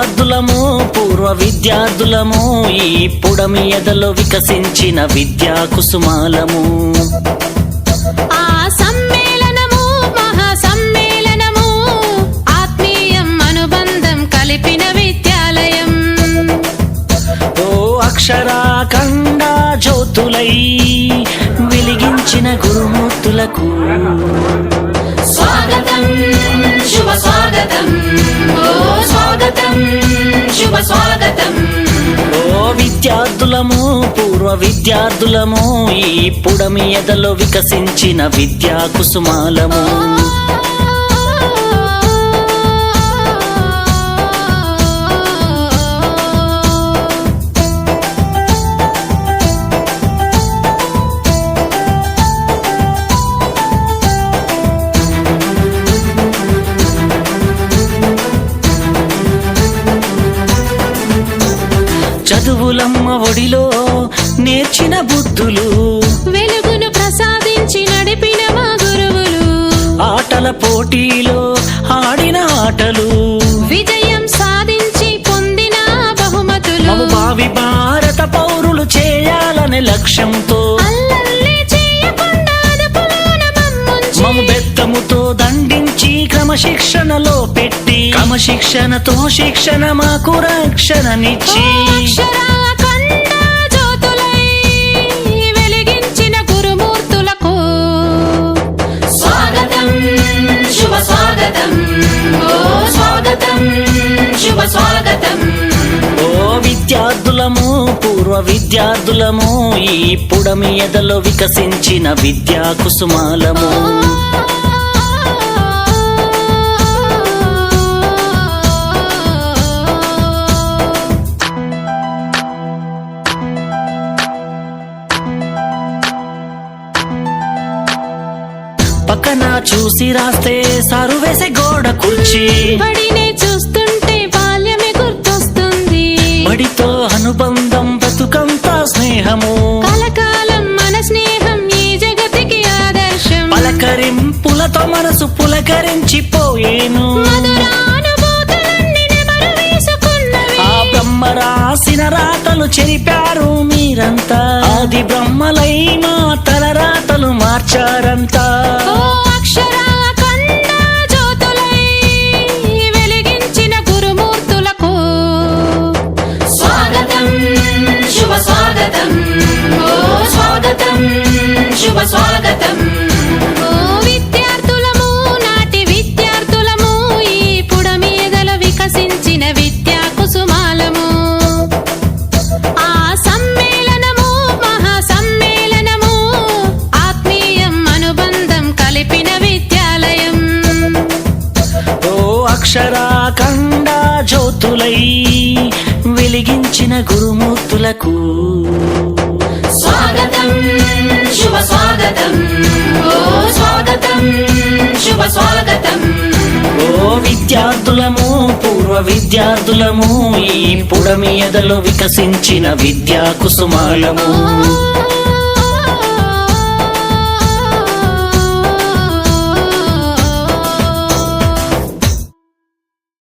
విద్యార్థులము పూర్వ విద్యార్థులము ఈ పుడమి ఎదలో వికసించిన విద్యా కుసుమాలము. ఆ సమ్మేళనము మహా సమ్మేళనము ఆత్మీయం అనుబంధం కలిపిన విద్యాలయం. ఓ అక్షరాఖండ జ్యోతులై వెలిగించిన గురుమూర్తులకు స్వాగతం శుభ స్వాగతం, ఓ స్వాగతం శుభ స్వాగతం. ఓ విద్యార్థులము పూర్వ విద్యార్థులము ఈ పుడమి ఎదలో వికసించిన విద్యా కుసుమాలము. చదువులమ్మ ఒడిలో నేర్చిన బుద్ధులు, వెలుగును ప్రసాదించి నడిపిన మా గురువులు, ఆటల పోటీలో ఆడిన ఆటలు, విజయం సాధించి పొందిన బహుమతులు, మము భావి భారత పౌరులు చేయాలనే లక్ష్యంతో అల్లల్లే చేయకుండా అదుపులోన మమ్ముంచి, మము బెత్తముతో దండించి క్రమశిక్షణలో పెట్టి క్రమశిక్షణతో శిక్షణ మాకు రక్షణనిచ్చి అక్షరాఖండ జ్యోతులై వెలిగించిన గురుమూర్తులకు స్వాగతం శుభ స్వాగతం, ఓ స్వాగతం శుభ స్వాగతం. ఓ విద్యార్థులము పూర్వ విద్యార్థులము ఈ పుడమి ఎదలో వికసించిన విద్యా కుసుమాలము. పక్కన చూసి రాస్తే సారు వేసే గోడ కుర్చీ, బడినే చూస్తుంటే బాల్యమే గుర్తొస్తుంది, బడితో అనుబంధం బతుకంతా స్నేహము, కలకాలం మన స్నేహం ఈ జగతికి ఆదర్శం, పలకరింపులతో మనసు పులకరించిపోయేను, మధురానుభూతులన్నీ నెమరు వేసుకున్నవి, ఆ బ్రహ్మ రాసిన రాతలు చెరిపారు మీరంతా, ఆది బ్రహ్మలై మా తల రాతలు మార్చారంతా. ఓ అక్షరాఖండ జ్యోతులై వెలిగించిన గురుమూర్తులకు స్వాగతం శుభ స్వాగతం, ఓ స్వాగతం శుభ స్వాగతం. ఓ విద్యార్థులము నాటి విద్యార్థులము ఈ పుడమి ఎదల వికసించిన విద్యా కుసుమాలము. ఆ సమ్మేళనము మహా సమ్మేళనము ఆత్మీయం అనుబంధం కలిపిన విద్యాలయం. ఓ అక్షరాఖండ జ్యోతులై వెలిగించిన గురుమూర్తులకు స్వాగతం శుభ స్వాగతం, ఓ స్వాగతం శుభ స్వాగతం. ఓ విద్యార్థులము పూర్వ విద్యార్థులము ఈ పుడమి ఎదలో వికసించిన విద్యా కుసుమాలము.